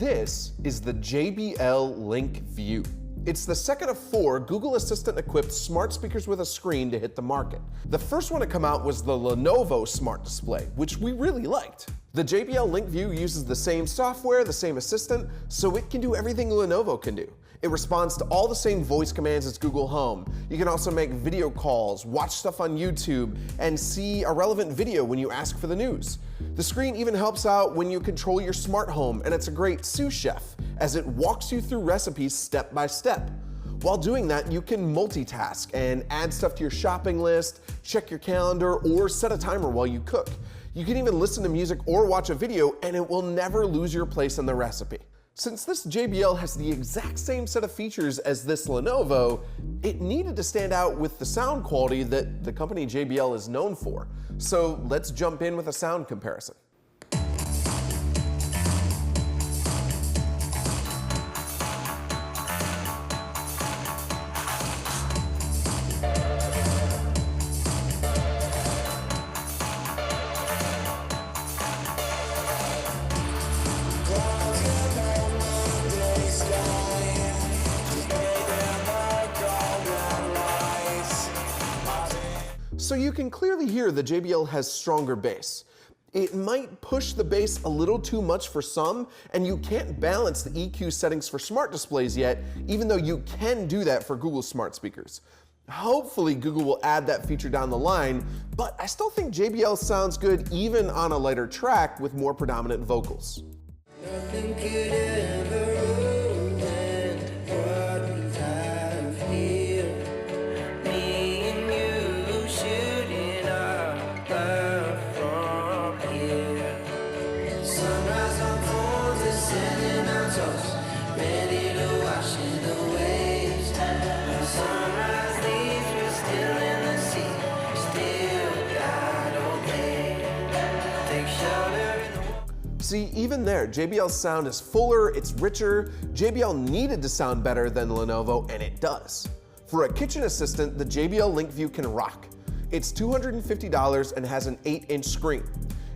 This is the JBL Link View. It's the second of 4 Google Assistant-equipped smart speakers with a screen to hit the market. The first one to come out was the Lenovo Smart Display, which we really liked. The JBL Link View uses the same software, the same assistant, so it can do everything Lenovo can do. It responds to all the same voice commands as Google Home. You can also make video calls, watch stuff on YouTube, and see a relevant video when you ask for the news. The screen even helps out when you control your smart home, and it's a great sous chef as it walks you through recipes step by step. While doing that, you can multitask and add stuff to your shopping list, check your calendar, or set a timer while you cook. You can even listen to music or watch a video, and it will never lose your place in the recipe. Since this JBL has the exact same set of features as this Lenovo, it needed to stand out with the sound quality that the company JBL is known for. So let's jump in with a sound comparison. So you can clearly hear the JBL has stronger bass. It might push the bass a little too much for some, and you can't balance the EQ settings for smart displays yet, even though you can do that for Google smart speakers. Hopefully Google will add that feature down the line, but I still think JBL sounds good even on a lighter track with more predominant vocals. Nothing could ever ruin what we have here. Me and you shooting up from here. Sunrise unfolds, descending on toast, ready to wash it away. The sunrise leaves, we're still in the sea, still gotta obey. Take shelter in the See, even there, JBL's sound is fuller, it's richer. JBL needed to sound better than Lenovo, and it does. For a kitchen assistant, the JBL Link View can rock. It's $250 and has an 8-inch screen.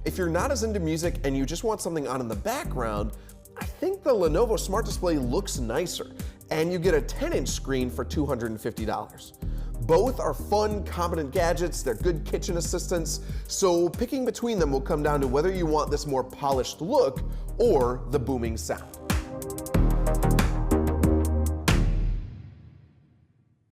If you're not as into music and you just want something on in the background, I think the Lenovo Smart Display looks nicer, and you get a 10-inch screen for $250. Both are fun, competent gadgets, they're good kitchen assistants, so picking between them will come down to whether you want this more polished look or the booming sound.